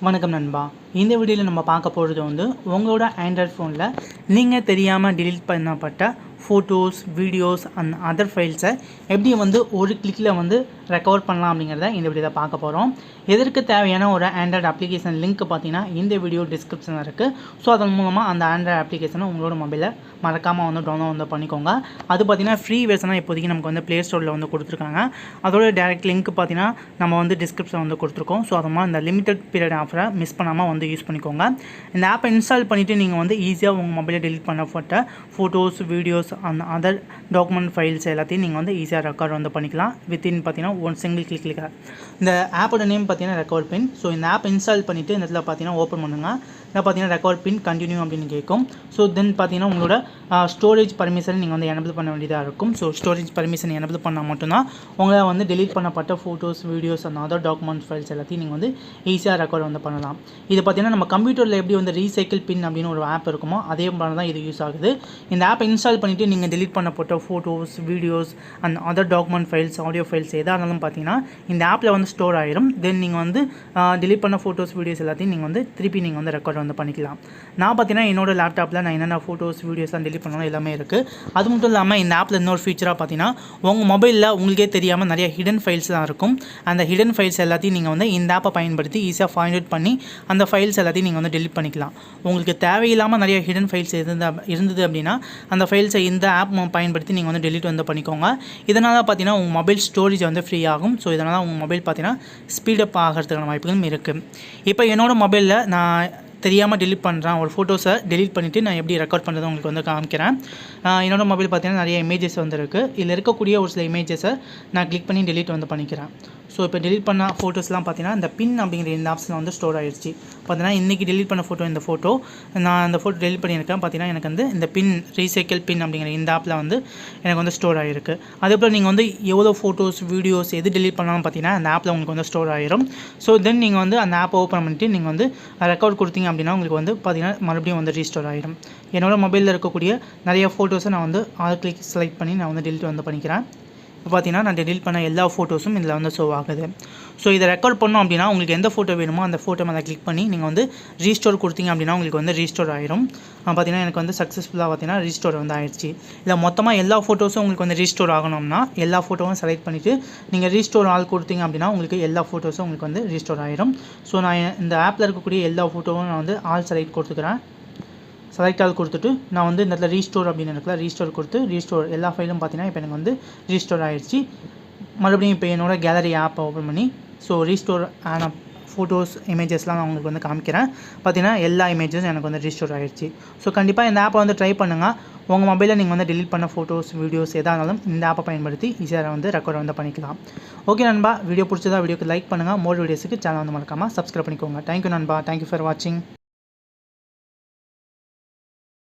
வணக்கம் நண்பா. இந்த வீடியோவில் நம்ம பார்க்க போகிறது வந்து உங்களோட ஆண்ட்ராய்ட் ஃபோனில் நீங்கள் தெரியாமல் delete பண்ணப்பட்ட ஃபோட்டோஸ், வீடியோஸ் அண்ட் அதர் ஃபைல்ஸை எப்படி வந்து ஒரு கிளிக்கில் வந்து ரெக்கவர் பண்ணலாம் அப்படிங்கிறத இந்த வீடியோவில் பார்க்க போகிறோம். எதற்கு தேவையான ஒரு ஆண்ட்ராய்டு அப்ளிகேஷன் லிங்க் பார்த்தீங்கன்னா இந்த வீடியோ டிஸ்கிரிப்ஷனில் இருக்குது. ஸோ அதன் மூலமாக அந்த ஆண்ட்ராய்டு அப்ளிகேஷனை உங்களோட மொபைலில் மறக்காமல் வந்து டவுன்லோட் வந்து பண்ணிக்கோங்க. அது பார்த்தீங்கன்னா ஃப்ரீ வெர்ஷனாக இப்போதைக்கு நமக்கு வந்து ப்ளே ஸ்டோரில் வந்து கொடுத்துருக்காங்க. அதோட டேரக்ட் லிங்க் பார்த்தீங்கன்னா நம்ம வந்து டிஸ்கிரிப்ஷன் வந்து கொடுத்துருக்கோம். ஸோ அதனால் இந்த லிமிடெட் பீரியட் ஆஃபரை மிஸ் பண்ணாமல் வந்து யூஸ் பண்ணிக்கோங்க. இந்த ஆப்பை இன்ஸ்டால் பண்ணிவிட்டு நீங்கள் வந்து ஈஸியாக உங்கள் மொபைலில் delete பண்ணப்பட்ட photos, videos and other document files எல்லாத்தையும் நீங்கள் வந்து ஈஸியாக ரெக்கார்ட் வந்து பண்ணிக்கலாம். வித்தின் பார்த்தீங்கன்னா ஒன் சிங்கிள் கிளிக்கில். இந்த ஆப்போட நேம் பார்த்தீங்கன்னா ரெக்கவர் பின். ஸோ இந்த ஆப் இன்ஸ்டால் பண்ணிவிட்டு இந்த இடத்துல பார்த்தீங்கன்னா ஓப்பன் பண்ணுங்கள். இதில் பார்த்தீங்கன்னா ரெக்கவர் பின் கண்டினியூ அப்படின்னு கேட்கும். ஸோ தென் பார்த்தீங்கன்னா உங்களோட ஸ்டோரேஜ் பர்மிஷன் நீங்கள் வந்து எனபிள் பண்ண வேண்டியதாக இருக்கும். ஸோ ஸ்டோரேஜ் பர்மிஷன் எனபிள் பண்ணால் மட்டும்தான் உங்களை வந்து delete பண்ணப்பட்ட photos, videos and other document files எல்லாத்தையும் நீங்கள் வந்து ஈஸியாக ரெக்கார்ட் வந்து பண்ணலாம். இது பார்த்தீங்கன்னா நம்ம கம்ப்யூட்டரில் எப்படி வந்து ரீசைக்கிள் பின் அப்படின்னு ஒரு ஆப் இருக்குமோ அதே மாதிரி தான் இது யூஸ் ஆகுது. இந்த ஆப் இன்ஸ்டால் பண்ணிவிட்டு நீங்கள் delete பண்ணப்பட்ட photos, videos and other document files, audio files எதாக இருந்தாலும் பார்த்தீங்கன்னா இந்த ஆப்பில் வந்து ஸ்டோர் ஆயிரும். தென் நீங்கள் வந்து delete பண்ண ஃபோட்டோஸ், வீடியோஸ் எல்லாத்தையும் நீங்கள் வந்து திருப்பி நீங்கள் வந்து ரெக்கார்ட் வந்து பண்ணிக்கலாம். நான் பார்த்தீங்கன்னா என்னோட லேப்டாப்பில் நான் என்னென்ன ஃபோட்டோஸ், வீடியோஸ்லாம் delete பண்ணணும் எல்லாமே இருக்குது. அது மட்டும் இல்லாமல் இந்த ஆப்பில் இன்னொரு ஃபீச்சராக பார்த்தீங்கன்னா உங்கள் மொபைலில் உங்களுக்கே தெரியாமல் நிறைய ஹிடன் ஃபைல்ஸ்லாம் இருக்கும். அந்த ஹிடன் ஃபைல்ஸ் எல்லாத்தையும் நீங்கள் வந்து இந்த ஆப்பை பயன்படுத்தி ஈஸியாக ஃபைண்ட் அவுட் பண்ணி அந்த ஃபைல்ஸ் எல்லாத்தையும் நீங்கள் வந்து delete பண்ணிக்கலாம். உங்களுக்கு தேவையில்லாமல் நிறைய ஹிடன் ஃபைல்ஸ் இருந்தது அப்படின்னா அந்த ஃபைல்ஸை இந்த ஆப் பயன்படுத்தி நீங்கள் வந்து delete வந்து பண்ணிக்கோங்க. இதனால் பார்த்தீங்கன்னா உங்கள் மொபைல் ஸ்டோரேஜ் வந்து ஃப்ரீ ஆகும். ஸோ இதனால் உங்கள் மொபைல் பார்த்தீங்கன்னா ஸ்பீடப் ஆகிறதுக்கான வாய்ப்புகளும் இருக்குது. இப்போ என்னோடய மொபைலில் நான் தெரியாமல் delete பண்ணுறேன். ஒரு ஃபோட்டோஸை delete பண்ணிவிட்டு நான் எப்படி ரெக்கார்ட் பண்ணுறது உங்களுக்கு வந்து காமிக்கிறேன். என்னோடய மொபைல் பார்த்தீங்கன்னா நிறைய இமேஜஸ் வந்துருக்கு. இதில் இருக்கக்கூடிய ஒரு சில இமேஜஸை நான் கிளிக் பண்ணி delete வந்து பண்ணிக்கிறேன். ஸோ இப்போ delete பண்ண ஃபோட்டோஸ்லாம் பார்த்தீங்கன்னா இந்த பின் அப்படிங்கிற இந்த ஆப்ஷனில் வந்து ஸ்டோர் ஆகிடுச்சு. பார்த்தீங்கன்னா இன்றைக்கி delete பண்ண ஃபோட்டோ இந்த ஃபோட்டோ நான் அந்த ஃபோட்டோ delete பண்ணியிருக்கேன். பார்த்தீங்கன்னா எனக்கு வந்து இந்த பின் ரீசைக்கிள் பின் அப்படிங்கிற இந்த ஆப்பில் வந்து எனக்கு வந்து ஸ்டோர் ஆகிருக்கு. அதேபோல் நீங்கள் வந்து எவ்வளோ ஃபோட்டோஸ், வீடியோஸ் எது delete பண்ணாலும் பார்த்தீங்கன்னா அந்த ஆப்பில் உங்களுக்கு வந்து ஸ்டோர் ஆகிரும். ஸோ தென் நீங்கள் வந்து அந்த ஆப்பை ஓப்பன் பண்ணிட்டு நீங்கள் வந்து ரெக்கார்ட் கொடுத்தீங்க அப்படின்னா உங்களுக்கு வந்து பார்த்தீங்கன்னா மறுபடியும் வந்து ரீஸ்டோர் ஆகிடும். என்னோடய மொபைலில் இருக்கக்கூடிய நிறைய ஃபோட்டோஸை நான் வந்து ஆல் கிளிக் செலக்ட் பண்ணி நான் வந்து delete வந்து பண்ணிக்கிறேன். இப்போ பார்த்தீங்கன்னா நான் delete பண்ண எல்லா ஃபோட்டோஸும் இதில் வந்து ஷோ ஆகுது. ஸோ இதை ரெக்கார்ட் பண்ணோம் அப்படின்னா உங்களுக்கு எந்த ஃபோட்டோ வேணுமோ அந்த ஃபோட்டோ மேலே கிளிக் பண்ணி நீங்கள் வந்து ரீஸ்டோர் கொடுத்தீங்க அப்படின்னா உங்களுக்கு வந்து ரீஸ்டோர் ஆயிரும். பார்த்தீங்கன்னா எனக்கு வந்து சக்ஸஸ்ஃபுல்லாக பார்த்தீங்கன்னா ரீஸ்டோர் வந்து ஆயிடுச்சு. இல்லை மொத்தமாக எல்லா ஃபோட்டோஸும் உங்களுக்கு வந்து ரீஸ்டோர் ஆகணும்னா எல்லா ஃபோட்டோவும் செலக்ட் பண்ணிவிட்டு நீங்கள் ரீஸ்டோர் ஆல் கொடுத்தீங்க அப்படின்னா உங்களுக்கு எல்லா ஃபோட்டோஸும் உங்களுக்கு வந்து ரீஸ்டோர் ஆயிரும். ஸோ நான் இந்த ஆப்பில் இருக்கக்கூடிய எல்லா ஃபோட்டோவும் நான் வந்து ஆல் செலக்ட் கொடுத்துக்கிறேன். செலக்ட் ஆல் கொடுத்துட்டு நான் வந்து இந்த இடத்துல ரீஸ்டோர் அப்படின்னு இருக்குல்ல, ரீஸ்டோர் கொடுத்து ரீஸ்டோர் எல்லா ஃபைலும் பார்த்தீங்கன்னா இப்போ எனக்கு வந்து ரீஸ்டோர் ஆகிடுச்சு. மறுபடியும் இப்போ என்னோடய கேலரி ஆப்பை ஓப்பன் பண்ணி ஸோ ரீஸ்டோர் ஆன ஃபோட்டோஸ், இமேஜஸ்லாம் நான் உங்களுக்கு வந்து காமிக்கிறேன். பார்த்தீங்கன்னா எல்லா இமேஜஸும் எனக்கு வந்து ரீஸ்டோர் ஆகிடுச்சு. ஸோ கண்டிப்பாக இந்த ஆப்பை வந்து ட்ரை பண்ணுங்கள். உங்கள் மொபைலில் நீங்கள் வந்து delete பண்ண ஃபோட்டோஸ், வீடியோஸ் எதாக இருந்தாலும் இந்த ஆப்பை பயன்படுத்தி ஈஸியாக வந்து ரெக்கார்ட் வந்து பண்ணிக்கலாம். ஓகே நண்பா, வீடியோ பிடிச்சதா வீடியோக்கு லைக் பண்ணுங்கள். மோர் வீடியோஸுக்கு சேனல் வந்து மறக்காமல் சப்ஸ்கிரைப் பண்ணிக்கோங்க. தேங்க்யூ நண்பா. தேங்க்யூ ஃபார் வாட்சிங்.